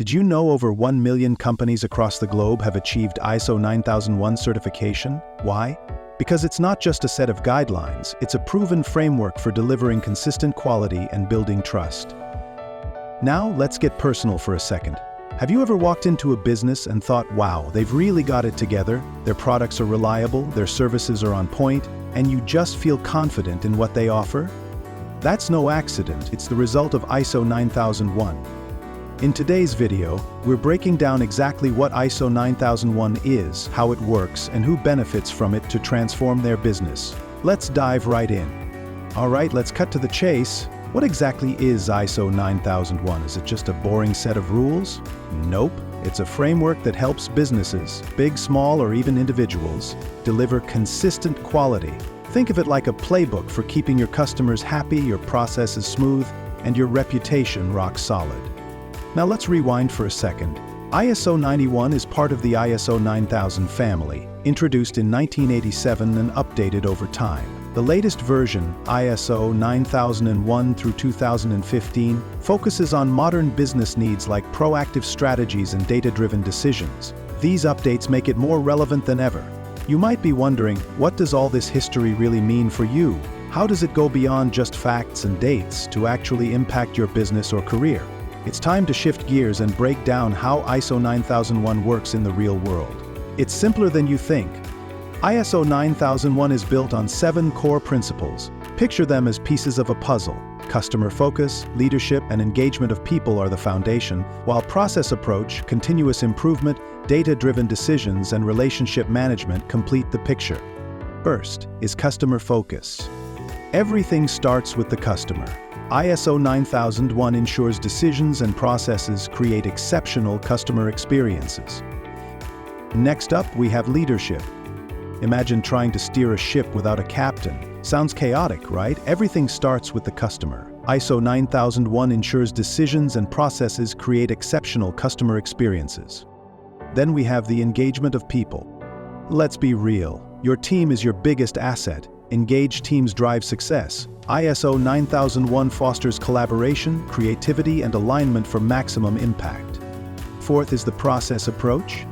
Did you know over 1 million companies across the globe have achieved ISO 9001 certification? Why? Because it's not just a set of guidelines, it's a proven framework for delivering consistent quality and building trust. Now, let's get personal for a second. Have you ever walked into a business and thought, wow, they've really got it together, their products are reliable, their services are on point, and you just feel confident in what they offer? That's no accident, it's the result of ISO 9001. In today's video, we're breaking down exactly what ISO 9001 is, how it works, and who benefits from it to transform their business. Let's dive right in. Alright, let's cut to the chase. What exactly is ISO 9001? Is it just a boring set of rules? Nope. It's a framework that helps businesses, big, small, or even individuals, deliver consistent quality. Think of it like a playbook for keeping your customers happy, your processes smooth, and your reputation rock solid. Now let's rewind for a second. ISO 91 is part of the ISO 9000 family, introduced in 1987 and updated over time. The latest version, ISO 9001 through 2015, focuses on modern business needs like proactive strategies and data-driven decisions. These updates make it more relevant than ever. You might be wondering, what does all this history really mean for you? How does it go beyond just facts and dates to actually impact your business or career? It's time to shift gears and break down how ISO 9001 works in the real world. It's simpler than you think. ISO 9001 is built on 7 core principles. Picture them as pieces of a puzzle. Customer focus, leadership, and engagement of people are the foundation, while process approach, continuous improvement, data-driven decisions, and relationship management complete the picture. First is customer focus. Everything starts with the customer. ISO 9001 ensures decisions and processes create exceptional customer experiences. Next up, we have leadership. Imagine trying to steer a ship without a captain. Sounds chaotic, right? Everything starts with the customer. ISO 9001 ensures decisions and processes create exceptional customer experiences. Then we have the engagement of people. Let's be real. Your team is your biggest asset. Engaged teams drive success. ISO 9001 fosters collaboration, creativity, and alignment for maximum impact. Fourth is the process approach.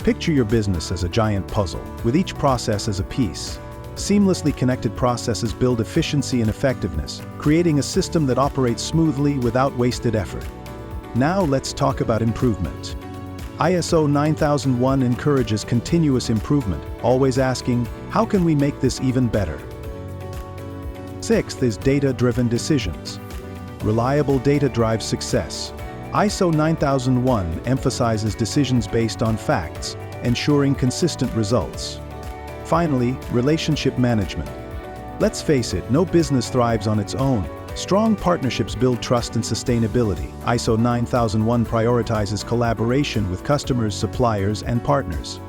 Picture your business as a giant puzzle, with each process as a piece. Seamlessly connected processes build efficiency and effectiveness, creating a system that operates smoothly without wasted effort. Now let's talk about improvement. ISO 9001 encourages continuous improvement, always asking, how can we make this even better? Sixth is data-driven decisions. Reliable data drives success. ISO 9001 emphasizes decisions based on facts, ensuring consistent results. Finally, relationship management. Let's face it, no business thrives on its own. Strong partnerships build trust and sustainability. ISO 9001 prioritizes collaboration with customers, suppliers, and partners.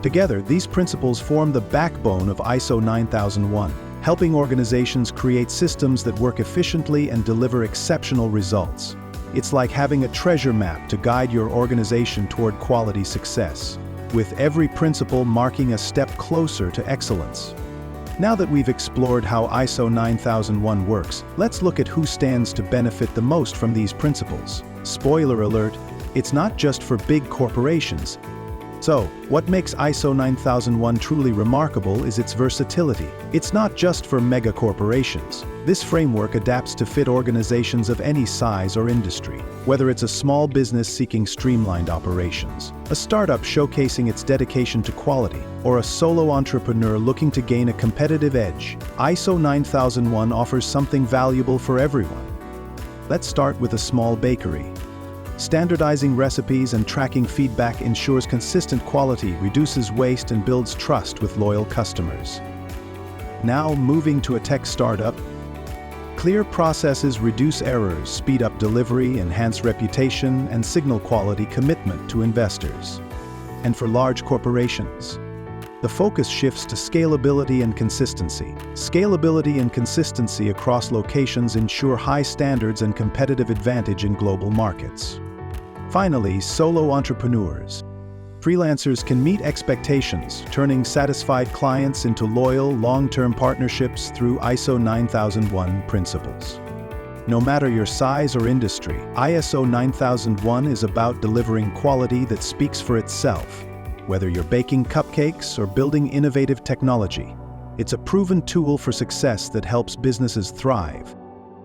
Together, these principles form the backbone of ISO 9001, helping organizations create systems that work efficiently and deliver exceptional results. It's like having a treasure map to guide your organization toward quality success, with every principle marking a step closer to excellence. Now that we've explored how ISO 9001 works, let's look at who stands to benefit the most from these principles. Spoiler alert, it's not just for big corporations. So, what makes ISO 9001 truly remarkable is its versatility. It's not just for mega corporations. This framework adapts to fit organizations of any size or industry. Whether it's a small business seeking streamlined operations, a startup showcasing its dedication to quality, or a solo entrepreneur looking to gain a competitive edge, ISO 9001 offers something valuable for everyone. Let's start with a small bakery. Standardizing recipes and tracking feedback ensures consistent quality, reduces waste, and builds trust with loyal customers. Now, moving to a tech startup, clear processes reduce errors, speed up delivery, enhance reputation, and signal quality commitment to investors. And for large corporations, the focus shifts to scalability and consistency. Scalability and consistency across locations ensure high standards and competitive advantage in global markets. Finally, solo entrepreneurs. Freelancers can meet expectations, turning satisfied clients into loyal, long-term partnerships through ISO 9001 principles. No matter your size or industry, ISO 9001 is about delivering quality that speaks for itself. Whether you're baking cupcakes or building innovative technology, it's a proven tool for success that helps businesses thrive.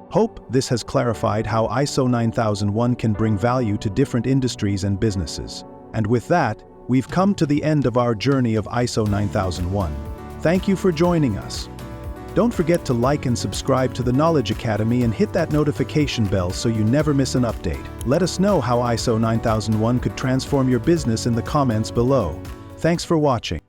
Hope this has clarified how ISO 9001 can bring value to different industries and businesses. And with that, we've come to the end of our journey of ISO 9001. Thank you for joining us. Don't forget to like and subscribe to the Knowledge Academy and hit that notification bell so you never miss an update. Let us know how ISO 9001 could transform your business in the comments below. Thanks for watching.